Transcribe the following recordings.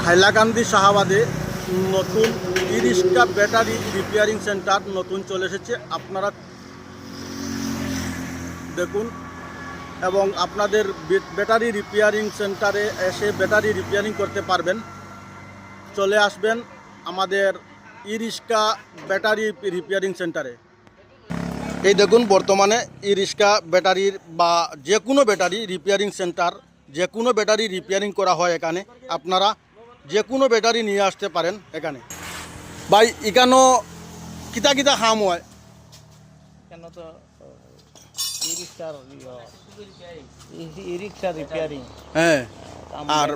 হাইলাকান্দি শাহাবাদে নতুন e-rickshaw battery repairing centre নতুন চলে এসেছে। আপনারা দেখুন এবং আপনাদের ব্যাটারি রিপেয়ারিং সেন্টারে এসে ব্যাটারি রিপেয়ারিং করতে পারবেন। চলে আসবেন আমাদের ই-রিক্সা ব্যাটারি রিপেয়ারিং সেন্টারে। এই দেখুন বর্তমানে ই-রিক্সা ব্যাটারির বা যে কোনো ব্যাটারি রিপেয়ারিং সেন্টার, যে কোনো ব্যাটারি রিপেয়ারিং করা হয় এখানে। আপনারা যে কোনো ব্যাটারি নিয়ে আসতে পারেন এখানে। ভাই এখানে কিতা কিতা কাম হয়? কেন তো ই-রিক্সা রিপেয়ারিং, হ্যাঁ, আর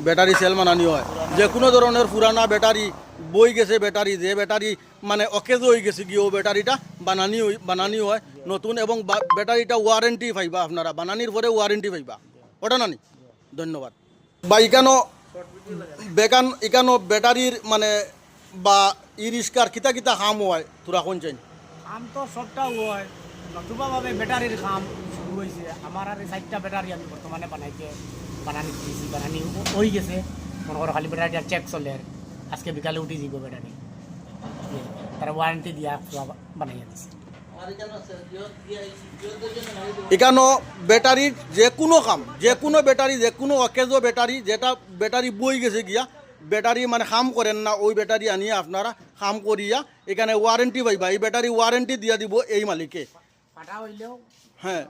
ব্যাটারি সেল বানানি হয়। যে কোনো ধরনের পুরানা ব্যাটারি বই গেছে, ব্যাটারি যে ব্যাটারি মানে অকেজ হয়ে গেছে গিয়ে ও ব্যাটারিটা বানানি হয় নতুন, এবং ব্যাটারিটা ওয়ারেন্টি পাইবা আপনারা, বানানির পরে ওয়ারেন্টি পাইবা। ওটা না নি? ধন্যবাদ। বা এখানো ব্যাটারির মানে বা ই-রিক্সার কিতা কিতা কাম হয় তোরা কোন চাই? কাম তো সবটা হয়, নতুনভাবে ব্যাটারির কাম শুরু হয়েছে। আমার আর এই 4টা ব্যাটারি আমি বর্তমানে বানানি দিয়েছি, বানানি হয়ে গেছে। মনে করো খালি ব্যাটারিটা চেক চলে, আজকে বিকালে উঠে যাব ব্যাটারি, তারা ওয়ারেন্টি দিয়া বানাইয়া দিছে। এখানো ব্যাটারির যে কোনো কাম, যে কোনো ব্যাটারি, যে কোনো অকেজো ব্যাটারি, যেটা ব্যাটারি বই গেছে গিয়া ব্যাটারি মানে কাম করেন না, ওই ব্যাটারি আনিয়ে আপনারা কাম করিয়া এখানে ওয়ারেন্টি পাইবা। এই ব্যাটারি ওয়ারেন্টি দিয়া দিব এই মালিকে। ফাটা হইলেও হ্যাঁ,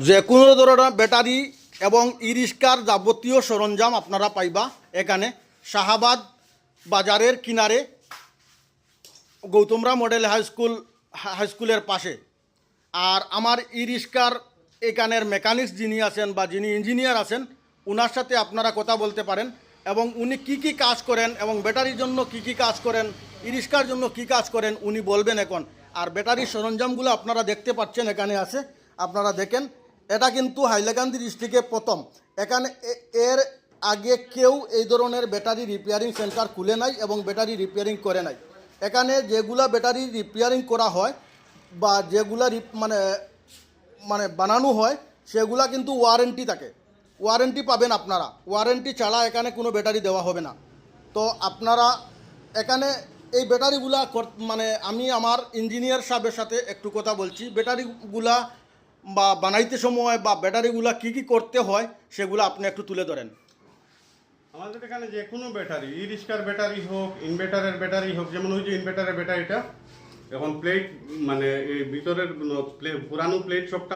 যে কোনো ধরনের ব্যাটারি এবং ই-রিক্সার যাবতীয় সরঞ্জাম আপনারা পাইবা এখানে শাহাবাদ বাজারের কিনারে গৌতমরা মডেল হাইস্কুলের পাশে। আর আমার ই-রিক্সার এখানের মেকানিক্স যিনি আছেন বা যিনি ইঞ্জিনিয়ার আছেন, ওনার সাথে আপনারা কথা বলতে পারেন এবং উনি কি কি কাজ করেন এবং ব্যাটারির জন্য কি কি কাজ করেন, ই-রিক্সার জন্য কি কাজ করেন উনি বলবেন এখন। আর ব্যাটারির সরঞ্জামগুলো আপনারা দেখতে পাচ্ছেন এখানে আছে, আপনারা দেখেন। এটা কিন্তু হাইলাকান্দি ডিস্ট্রিক্টে প্রথম। এখানে এর আগে কেউ এই ধরনের ব্যাটারি রিপেয়ারিং সেন্টার খুলে নাই এবং ব্যাটারি রিপেয়ারিং করে নাই। এখানে যেগুলা ব্যাটারি রিপেয়ারিং করা হয় বা যেগুলা মানে বানানো হয় সেগুলা কিন্তু ওয়ারেন্টি থাকে, ওয়ারেন্টি পাবেন আপনারা। ওয়ারেন্টি ছাড়া এখানে কোনো ব্যাটারি দেওয়া হবে না। তো আপনারা এখানে এই ব্যাটারিগুলা মানে আমি আমার ইঞ্জিনিয়ার সাহেবের সাথে একটু কথা বলছি। ব্যাটারিগুলা বা বানাইতে সময় বা ব্যাটারিগুলা কি কি করতে হয় সেগুলো আপনি একটু তুলে ধরেন। আমাদের এখানে যে কোনো ব্যাটারি, ই-রিক্সার ব্যাটারি হোক, ইনভার্টারের ব্যাটারি হোক, যেমন ওই যে ইনভার্টারের ব্যাটারিটা এখন প্লেট মানে এই ভিতরের পুরানো প্লেট সবটা